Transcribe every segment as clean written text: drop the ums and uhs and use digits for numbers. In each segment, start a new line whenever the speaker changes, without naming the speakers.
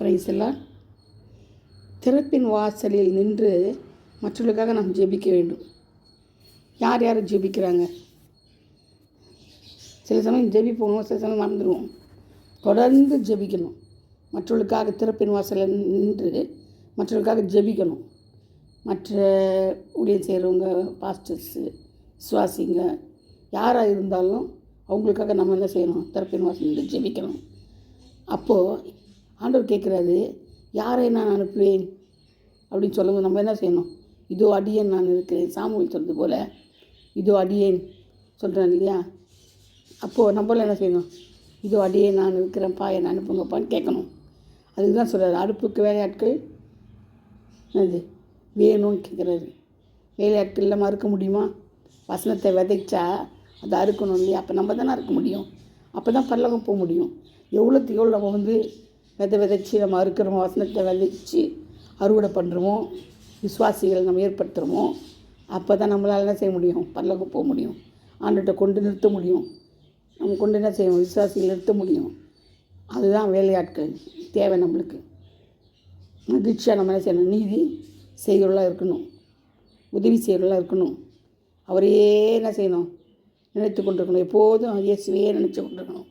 Price எல்லாம். திறப்பின் வாசலில் நின்று மற்றவர்களுக்காக நாம் ஜெபிக்க வேண்டும். யார் யார் ஜெபிக்கிறாங்க? சில சமயம் ஜெபிப்போம், சில சமயம் மறந்துடுவோம். தொடர்ந்து ஜெபிக்கணும். மற்றவர்களுக்காக திறப்பின் வாசலில் நின்று மற்றவர்களுக்காக ஜெபிக்கணும். மற்ற ஊழியம் செய்கிறவங்க, பாஸ்டர்ஸு, விசுவாசிங்க யாராக இருந்தாலும் அவங்களுக்காக நம்ம என்ன செய்யணும்? திறப்பின் வாசல் நின்று ஜெபிக்கணும். அப்போது ஆண்டவர் கேட்குறாரு, யாரை நான் அனுப்புவேன் அப்படின்னு சொல்லும்போது நம்ம என்ன செய்யணும்? இதோ அடியேன் நான் இருக்கிறேன். சாமுவேல் சொல்கிறது போல் இதோ அடியேன் சொல்கிறேன் இல்லையா? அப்போது நம்மளாம் என்ன செய்யணும்? இதோ அடியேன் நான் இருக்கிறேன்ப்பா, என்னை அனுப்புங்கப்பான்னு கேட்கணும். அதுக்கு தான் சொல்கிறார், அடுப்புக்கு வேலையாட்கள் என்னது வேணும்னு கேட்குறாரு. வேலையாட்கள் இல்லாமல் அறுக்க முடியுமா? வசனத்தை விதைச்சா அதை அறுக்கணும் இல்லையா? அப்போ நம்ம தானே அறுக்க முடியும். அப்போ தான் பரலோகம் போக முடியும். எவ்வளோத்துக்கு எவ்வளோ நம்ம விதைச்சி நம்ம அறுக்கிறோமோ, வசனத்தை விதைச்சி அறுவடை பண்ணுறோமோ, விசுவாசிகளை நம்ம ஏற்படுத்துகிறோமோ, அப்போ தான் நம்மளால் என்ன செய்ய முடியும்? பரலோகம் போக முடியும். ஆண்டுகிட்ட கொண்டு நிறுத்த முடியும். நம்ம கொண்டு என்ன செய்யணும்? விசுவாசிகளை நிறுத்த முடியும். அதுதான் வேலையாட்கள் தேவை நம்மளுக்கு. மகிழ்ச்சியாக நம்ம என்ன செய்யணும்? நீதி செய்கிறவர்களாக இருக்கணும், உதவி செய்கிறவர்களாக இருக்கணும். அவரையே என்ன செய்யணும்? நினைத்து கொண்டிருக்கணும். எப்போதும் இயேசுவையே நினச்சி கொண்டிருக்கணும்.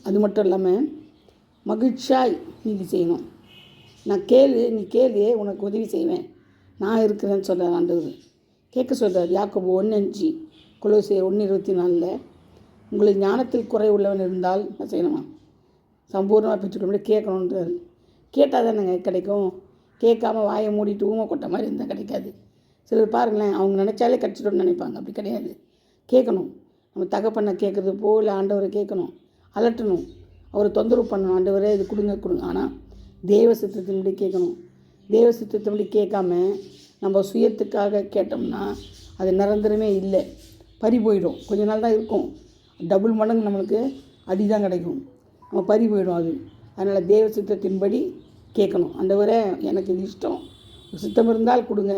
அது மட்டும் இல்லாமல் மகிழ்ச்சியாய் நீதி செய்யணும். நீ கேளு, உனக்கு உதவி செய்வேன், நான் இருக்கிறேன்னு சொல்கிறார் ஆண்டவர். கேட்க சொல்கிறார். யாக்கோபு 1:5, கொலோசியர் 1:24, உங்களுக்கு ஞானத்தில் குறை உள்ளவன் இருந்தால் என்ன செய்யணுமா? சம்பூர்ணமாக பெற்றுக்கொண்டு கேட்கணுன்றார். கேட்டால் தானேங்க கிடைக்கும். கேட்காம வாயை மூடிட்டு ஊமை கொட்ட மாதிரி இருந்தால் கிடைக்காது. சிலர் பாருங்களேன், அவங்க நினச்சாலே கிடச்சிட்டோன்னு நினைப்பாங்க. அப்படி கிடையாது. கேட்கணும். நம்ம தகப்பனை கேட்குறது போல் ஆண்டவரை கேட்கணும், அலட்டணும், அவரை தொந்தரவு பண்ணணும். ஆண்டவரே இது கொடுங்க. ஆனால் தேவ சித்தத்தின்படி கேட்கணும். தேவ சித்தத்தின்படி கேட்காம நம்ம சுயத்துக்காக கேட்டோம்னா அது நிரந்தரமே இல்லை, பறி போயிடும். கொஞ்ச நாள் தான் இருக்கும், டபுள் மடங்கு நம்மளுக்கு அடி தான் கிடைக்கும். நம்ம பறி போயிடும் அது. அதனால் தேவ சித்தத்தின்படி கேட்கணும். ஆண்டவரே எனக்கு இது இஷ்டம், சித்தம் இருந்தால் கொடுங்க.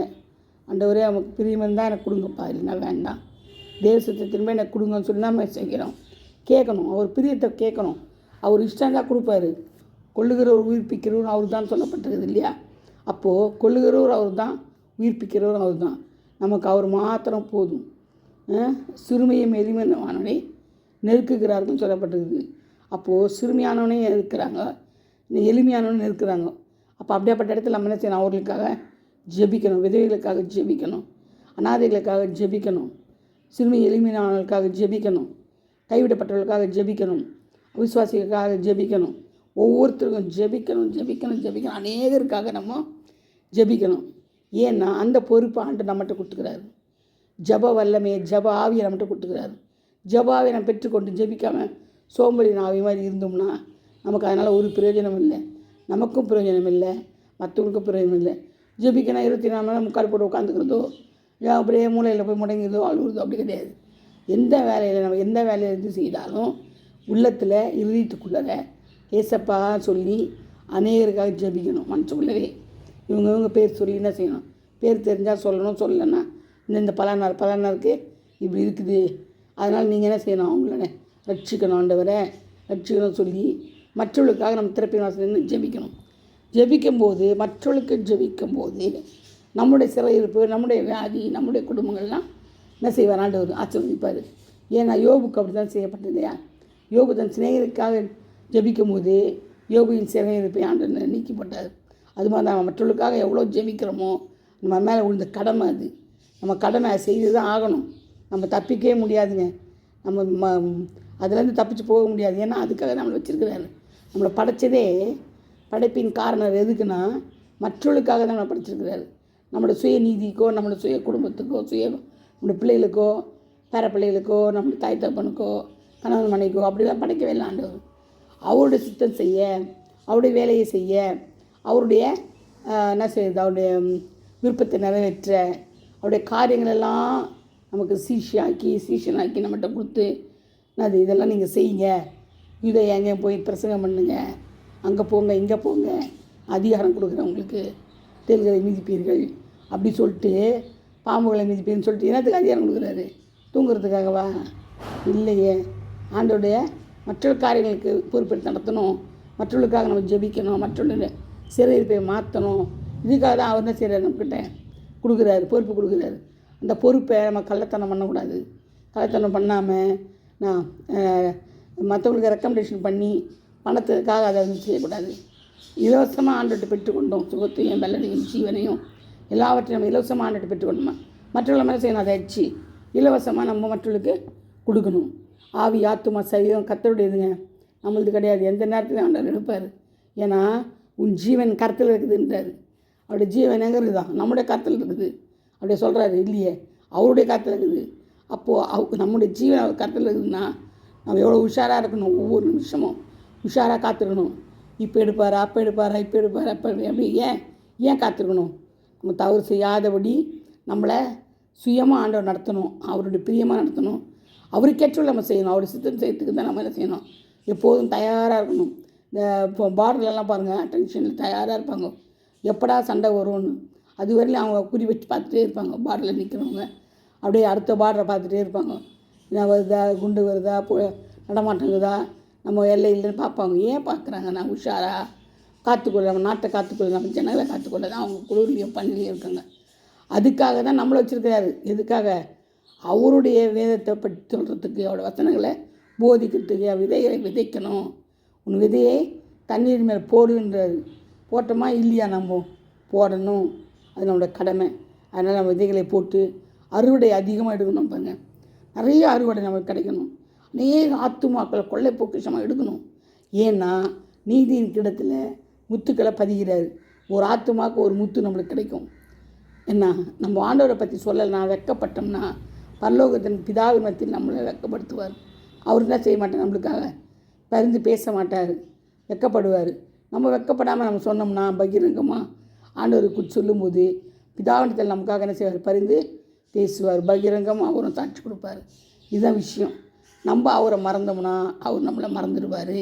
ஆண்டவரே நமக்கு பிரியம் இருந்தால் எனக்கு கொடுங்கப்பா, இல்லைன்னா வேண்டாம். தேவ சித்தத்தின்படி எனக்கு கொடுங்கன்னு சொல்லி நம்ம செய்கிறோம். கேட்கணும். அவர் பிரியத்தை கேட்கணும். அவர் இஷ்டம் தான் கொடுப்பாரு. கொள்ளுகிறவர் உயிர்ப்பிக்கிறவர் அவர் தான் சொல்லப்பட்டிருக்குது இல்லையா? அப்போது கொள்ளுகிறவர் அவர் தான், உயிர்ப்பிக்கிறவர் அவர் தான். நமக்கு அவர் மாத்திரம் போதும். சிறுமையும் எளிமையானவனை நெருக்குகிறார்கள் சொல்லப்பட்டிருக்குது. அப்போது சிறுமையானவனே இருக்கிறாங்க, எளிமையானவனே இருக்கிறாங்க. அப்போ அப்படியாப்பட்ட இடத்துல நம்ம என்ன செய்யணும்? அவர்களுக்காக ஜெபிக்கணும். விதவைகளுக்காக ஜெபிக்கணும், அனாதைகளுக்காக ஜெபிக்கணும், சிறுமி எளிமையானவர்களுக்காக ஜெபிக்கணும், கைவிடப்பட்டவர்களுக்காக ஜெபிக்கணும், விசுவாசிகளுக்காக ஜெபிக்கணும். ஒவ்வொருத்தருக்கும் ஜெபிக்கணும். அநேகருக்காக நம்ம ஜெபிக்கணும். ஏன்னா அந்த பொறுப்பு ஆண்டு நம்மகிட்ட கொடுத்துக்கிறாரு. ஜப வல்லமே, ஜப ஆவியை நம்மகிட்ட கொடுத்துக்கிறாரு. ஜப ஆவியை நம்ம பெற்றுக்கொண்டு ஜெபிக்காமல் சோம்பேறி ஆவி மாதிரி இருந்தோம்னா நமக்கு அதனால் ஒரு பிரயோஜனம் இல்லை. நமக்கும் பிரயோஜனம் இல்லை, மற்றவங்களுக்கும் பிரயோஜனம் இல்லை. ஜெபிக்கணும் 24 மணி நேரம் முக்கால் போட்டு உட்காந்துக்கிறதோ, அப்படியே மூலையில் போய் முடங்கிதோ அழுகுறதோ அப்படி கிடையாது. எந்த வேலையில் இருந்து செய்தாலும் உள்ளத்தில் இறுதித்துக்குள்ளே ஏசப்பா சொல்லி அநேகருக்காக ஜெபிக்கணும். மனசுக்குள்ளவே இவங்க பேர் சொல்லி என்ன செய்யணும்? பேர் தெரிஞ்சால் சொல்லணும், சொல்லலைன்னா இந்த பலானாருக்கு இப்படி இருக்குது, அதனால் நீங்கள் என்ன செய்யணும்? அவங்கள ரட்சிக்கணும், ஆண்டவரை ரட்சிக்கணும் சொல்லி மற்றவர்களுக்காக நம்ம திறப்பின் வாசல் ஜெபிக்கணும். மற்றவர்களுக்கு ஜெபிக்கும்போது நம்முடைய சிறையிருப்பு, நம்முடைய வியாதி, நம்முடைய குடும்பங்கள்லாம் என்ன செய்வார்? ஆண்டவர் ஆசீர்வதிப்பார். ஏன்னா யோபுக்கு அப்படி தான் செய்யப்பட்டது இல்லையா? யோபு தன் சிநேகிதருக்காக ஜெபிக்கும் போது யோபுவின் சிநேகிதரை ஆண்டவர் நீக்கப்பட்டார். அது மாதிரி தான் மற்றவர்களுக்காக எவ்வளோ ஜெபிக்கிறோமோ நம்ம மேலே விழுந்த கடமை அது. நம்ம கடமை செய்து தான் ஆகணும். நம்ம தப்பிக்கவே முடியாதுங்க. நம்ம அதுலேருந்து தப்பிச்சு போக முடியாது. ஏன்னா அதுக்காக நம்மளை வச்சுருக்கிறாரு. நம்மளை படைப்பின் காரணம் எதுக்குன்னா மற்றவர்களுக்காக தான் நம்மளை படைச்சிருக்கிறாரு. நம்மளோட சுய நீதிக்கோ, நம்மளோட சுய குடும்பத்துக்கோ, நம்மளோட பிள்ளைகளுக்கோ, பேர பிள்ளைகளுக்கோ, நம்மளோட தாய் தகப்பனுக்கோ, கணவன் மனைவிக்கோ அப்படிலாம் படைக்கவே இல்லை ஆண்டவர். அவருடைய சித்தம் செய்ய, அவருடைய வேலையை செய்ய, அவருடைய என்ன செய்யுது, அவருடைய விருப்பத்தை நிறைவேற்ற, அவருடைய காரியங்களெல்லாம் நமக்கு சீஷனாக்கி நம்மகிட்ட கொடுத்து இதெல்லாம் நீங்கள் செய்யுங்க, இதை எங்கே போய் பிரசங்கம் பண்ணுங்க, அங்கே போங்க, இங்கே போங்க, அதிகாரம் கொடுக்குறேன் உங்களுக்கு, தேள்களை மிதிப்பீர்கள் அப்படி சொல்லிட்டு, பாம்புகளை மிதிப்பீர்னு சொல்லிட்டு என்னத்துக்கு அதிகாரம் கொடுக்குறாரு? தூங்குறதுக்காகவா? இல்லையே. ஆண்டோடைய மற்ற காரியங்களுக்கு பொறுப்பெடுத்து நடத்தணும், மற்றவர்களுக்காக நம்ம ஜெபிக்கணும், மற்றவர்களுடைய சிறையிருப்பை மாற்றணும். இதுக்காக தான் அவர் என்ன செய்கிறார், நம்மக்கிட்ட கொடுக்குறாரு, பொறுப்பு கொடுக்குறாரு. அந்த பொறுப்பை நம்ம கள்ளத்தனம் பண்ணக்கூடாது. கள்ளத்தனம் பண்ணாமல் நான் மற்றவங்களுக்கு ரெக்கமெண்டேஷன் பண்ணி பணத்துக்காக அதை செய்யக்கூடாது. இலவசமாக ஆண்டவர்கிட்ட பெற்றுக்கொண்டோம், சுகத்தையும் பலனையும் ஜீவனையும் எல்லாவற்றையும் நம்ம இலவசமாக ஆண்டவர்கிட்ட பெற்றுக்கொண்டோமா, மற்றவங்களை மேலே செய்யணும். அதை அடிச்சு இலவசமாக நம்ம மற்றவர்களுக்கு கொடுக்கணும். ஆவி ஆத்துமா சரீரம் கர்த்தருடையதுங்க, நம்மளது கிடையாது. எந்த நேரத்துலையும் ஆண்டவர் எடுப்பார். ஏன்னா உன் ஜீவன் கருத்தில் இருக்குதுன்றார். அவருடைய ஜீவன் எங்கே இருக்குதான், நம்முடைய கருத்தில் இருக்குது. அப்படியே சொல்கிறாரு இல்லையே, அவருடைய கருத்தில் இருக்குது. அப்போது நம்முடைய ஜீவன் அவர் கருத்தில் இருக்குதுன்னா நம்ம எவ்வளோ உஷாராக இருக்கணும். ஒவ்வொரு நிமிஷமும் உஷாராக காத்திருக்கணும். இப்போ எடுப்பார், அப்போ எடுப்பார், இப்போ எடுப்பார், அப்போ அப்படி ஏன் காத்திருக்கணும்? நம்ம தவறு செய்யாதபடி நம்மளை சுயமாக ஆண்டவர் நடத்தணும், அவருடைய பிரியமாக நடத்தணும், அவருக்கேற்ற நம்ம செய்யணும். அவருடைய சித்தம் செய்யறதுக்கு தான் நம்ம என்ன செய்யணும், எப்போதும் தயாராக இருக்கணும். இந்த இப்போ பார்டர்லாம் பாருங்கள், டென்ஷனில் தயாராக இருப்பாங்க, எப்படா சண்டை வரும்னு. அது வரையிலும் அவங்க குறி வச்சு பார்த்துட்டே இருப்பாங்க. பார்டரில் நிற்கிறவங்க அப்படியே அடுத்த பார்டரை பார்த்துட்டே இருப்பாங்க. என்ன வருதா, குண்டு வருதா, நடமாட்டங்குதா, நம்ம எல்லையில்னு பார்ப்பாங்க. ஏன் பார்க்குறாங்க? நான் உஷாராக காத்துக்கொள்ள, நம்ம நாட்டை காத்துக்கொள்ள, நம்ம ஜனங்களை காத்துக்கொள்ள தான் அவங்க குளிர்லையும் பணிலையும் இருக்காங்க. அதுக்காக தான் நம்மளை வச்சுருக்கிறாரு. எதுக்காக? அவருடைய வேதத்தை பற்றி சொல்கிறதுக்கு, அவருடைய வசனங்களை போதிக்கிறதுக்கு. விதைகளை விதைக்கணும். உன் விதையை தண்ணீர் மேலே போடுன்றாரு. போட்டோமா இல்லையா? நம்ம போடணும், அது நம்மளோட கடமை. அதனால் நம்ம விதைகளை போட்டு அறுவடை அதிகமாக எடுக்கணும். பாருங்க, நிறைய அறுவடை நமக்கு கிடைக்கணும். அநேக ஆத்துமாக்களை கொள்ளை பொக்கிஷமாக எடுக்கணும். ஏன்னா நீதியின் கிடத்தில் முத்துக்களை பதிகிறாரு. ஒரு ஆத்துமாக்கு ஒரு முத்து நம்மளுக்கு கிடைக்கும். என்ன, நம்ம ஆண்டவரை பற்றி சொல்லலைன்னா, வெட்கப்பட்டோம்னா பரலோகத்தின் பிதாவின் மத்தியில் நம்மளை வெட்கப்படுத்துவார். அவர் என்ன செய்ய மாட்டார், நம்மளுக்காக பரிந்து பேச மாட்டார், வெட்கப்படுவார். நம்ம வெட்கப்படாமல் நம்ம சொன்னோம்னா பகிரங்கமாக ஆண்டவருக்கு சொல்லும்போது பிதாவினத்தில் நமக்காக என்ன செய்வார், பரிந்து பேசுவார். பகிரங்கமாக அவரும் சாட்சி கொடுப்பார். இதுதான் விஷயம். நம்ம அவரை மறந்தோம்னா அவர் நம்மளை மறந்துடுவார்.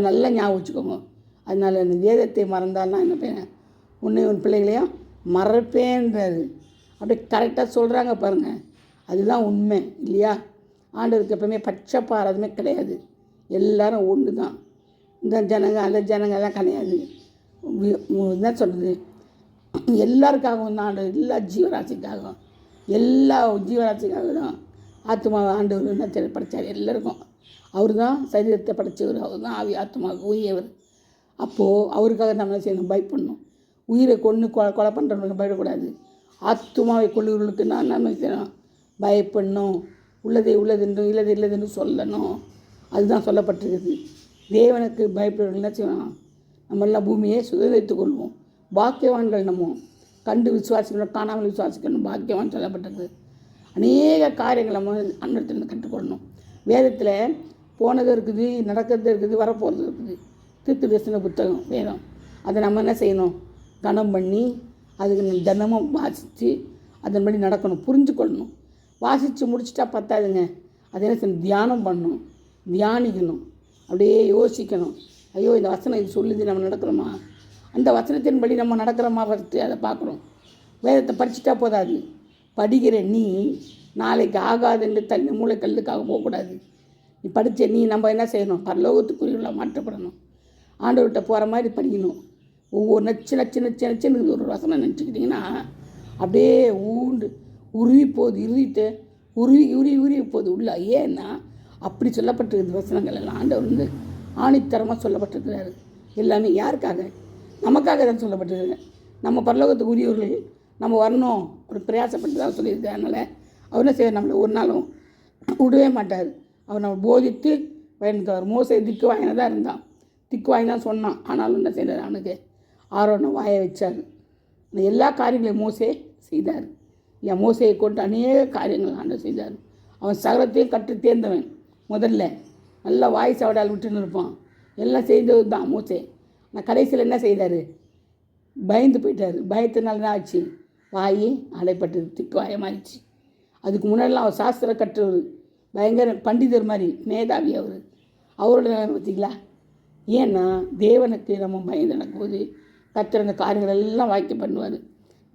நல்லா ஞாபகம் வச்சுக்கோங்க. அதனால் இந்த வேதத்தை மறந்தால்னா என்ன பையன், உன் பிள்ளைகளையும் மறப்பேன்றாரு. அப்படியே கரெக்டாக சொல்கிறாங்க பாருங்கள். அதுதான் உண்மை இல்லையா? ஆண்டவருக்கு எப்பவுமே பச்சைப்பாரதுமே கிடையாது. எல்லாரும் ஒன்று தான். இந்த ஜனங்க அந்த ஜனங்கள்லாம் கிடையாது. என்ன சொல்கிறது, எல்லாருக்காகவும் தான் ஆண்டவர், எல்லா ஜீவராசிக்காக தான் ஆத்மா ஆண்டவர் என்ன படைத்தார். எல்லாருக்கும் அவர் தான் சரீரத்தை படைத்தவர், அவர் தான் ஆவி ஆத்மாவுக்கு உரியவர். அப்போது அவருக்காக நம்ம என்ன செய்யணும், பயப்படணும். உயிரை கொலை பண்ணுறவங்களுக்கு பயப்படக்கூடாது. ஆத்மாவை கொள்ளுவர்களுக்கு நான் நம்ம செய்யணும், பயப்படணும். உள்ளதை உள்ளதென்றும் இல்லது இல்லதென்று சொல்லணும். அதுதான் சொல்லப்பட்டிருக்குது. தேவனுக்கு பயப்படுறவர்கள் என்ன செய்யணும், நம்மெல்லாம் பூமியை சுதந்திரித்துக் கொள்வோம். பாக்கியவான்கள் நம்ம கண்டு விசுவாசிக்கணும், காணாமல் விசுவாசிக்கணும். பாக்கியவான் சொல்லப்பட்டிருக்கு. அநேக காரியங்கள் நம்ம அன்னத்திலிருந்து கற்றுக்கொள்ளணும். வேதத்தில் போனது இருக்குது, நடக்கிறது இருக்குது, வரப்போகிறது இருக்குது. தீர்க்க தரிசன புத்தகம் வேதம். அதை நம்ம என்ன செய்யணும், கனம் பண்ணி அதுக்கு தினமும் வாசித்து அதன்படி நடக்கணும், புரிஞ்சுக்கொள்ளணும். வாசித்து முடிச்சுட்டா பத்தாதுங்க. அதை என்ன செய்யணும், தியானம் பண்ணணும், தியானிக்கணும், அப்படியே யோசிக்கணும். ஐயோ, இந்த வசனம் இது சொல்லுது, நம்ம நடக்கிறோமா, அந்த வசனத்தின்படி நம்ம நடக்கிறோமா ஃபஸ்ட்டு அதை பார்க்குறோம். வேதத்தை படிச்சுட்டா போதாது. படிக்கிற நீ நாளைக்கு ஆகாதுன்னு தண்ணி மூளைக்கல்லுக்காக போகக்கூடாது. நீ படித்த நீ நம்ம என்ன செய்யணும், பரலோகத்துக்குரியவங்கள மாற்றப்படணும். ஆண்டவர்கிட்ட போகிற மாதிரி படிக்கணும். ஒவ்வொரு நச்சுன்னு ஒரு வசனம் நினச்சிக்கிட்டிங்கன்னா அப்படியே உருவி போகுது, உருவி போகுது உள்ள. ஏன்னா அப்படி சொல்லப்பட்டிருக்குது வசனங்கள் எல்லாம். ஆண்டவர் ஆணித்தரமாக சொல்லப்பட்டிருக்கிறாரு. எல்லாமே யாருக்காக, நமக்காக தான் சொல்லப்பட்டிருக்கு. நம்ம பரலோகத்துக்கு உரியவர்கள் நம்ம வரணும், ஒரு பிரயாசப்பட்டு தான் சொல்லியிருக்காரு. அதனால் அவர் என்ன செய்வார், நம்மளை ஒரு நாளும் விடவே மாட்டார். அவர் நம்ம போதித்து பயணித்தார். மோசே திக்கு வாங்கினா தான் இருந்தான், திக்கு வாங்கி தான் சொன்னான். ஆனாலும் என்ன செய்தார், அவனுக்கு ஆரோனை வாய வச்சார். எல்லா காரியங்களையும் மோசே செய்தார். என் மோசையை கொண்டு அநேக காரியங்கள் ஆண்டு செய்தார். அவன் சகலத்தையும் கற்று தேர்ந்தவன். முதல்ல நல்லா வாய் சவடால் விட்டுன்னு இருப்பான். எல்லாம் செய்தது தான் மோசே. நான் கடைசியில் என்ன செய்தார், பயந்து போயிட்டார். பயத்தினால தான் ஆச்சு, வாய் அடைப்பட்டது, திக்கு வாயமாயிடுச்சு. அதுக்கு முன்னாடிலாம் அவர் சாஸ்திர கற்றவர், பயங்கர பண்டிதர் மாதிரி மேதாவி அவரோட நிலைமை பார்த்தீங்களா? ஏன்னா தேவனுக்கு நம்ம பயந்து நடக்கும்போது கர்த்தர் அந்த காரியங்கள் எல்லாம் வாய்க்க பண்ணுவார்.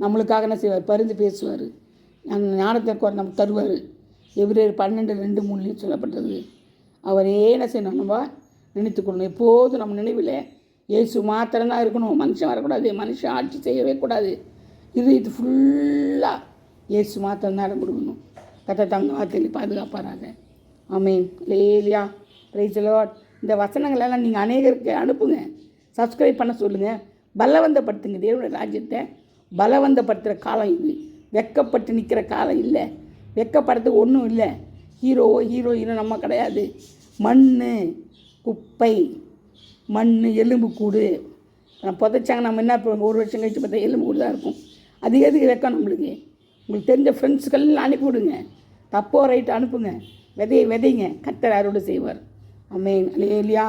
நம்மளுக்காக என்ன செய்வார், பரிந்து பேசுவார், ஞானத்தை நம்ம தருவார். எவ்ரேர் 12:2-3 சொல்லப்பட்டது. அவரே என்ன செய்யணும், நம்ம நினைத்துக்கொள்ளணும். எப்போதும் நம்ம நினைவில் இயேசு மாத்திரம்தான் இருக்கணும். மனுஷன் வரக்கூடாது, மனுஷன் ஆட்சி செய்யவே கூடாது. இது ஃபுல்லாக இயேசு மாத்திரம்தான் இடம் கொடுக்கணும். கத்த தங்க வார்த்தையில் பாதுகாப்பாராங்க. ஆமீன். லேலியா பிரைஸ் தி லார்ட். இந்த வசனங்களெல்லாம் நீங்கள் அநேகருக்கு அனுப்புங்க, சப்ஸ்கிரைப் பண்ண சொல்லுங்கள். பலவந்தப்படுத்துங்க. தேவனுடைய ராஜ்யத்தை பலவந்தப்படுத்துகிற காலம் இது. வெக்கப்பட்டு நிற்கிற காலம் இல்லை. வெக்கப்படுறதுக்கு ஒன்றும் இல்லை. ஹீரோயினும் நம்ம கிடையாது. மண், குப்பை, மண், எலும்பு கூடு. புதைச்சாங்க. நம்ம என்ன இப்போ 1 வருஷம் கழிச்சு பார்த்தா எலும்பு கூடு தான் இருக்கும். அது எதுக்கு வெக்கம் நம்மளுக்கு? உங்களுக்கு தெரிஞ்ச ஃப்ரெண்ட்ஸுக்கெல்லாம் அனுப்பி விடுங்க. தப்போ ரைட்டு அனுப்புங்க. விதைங்க. கர்த்தர் அறுவடை செய்வார். ஆமென். அல்லேலூயா.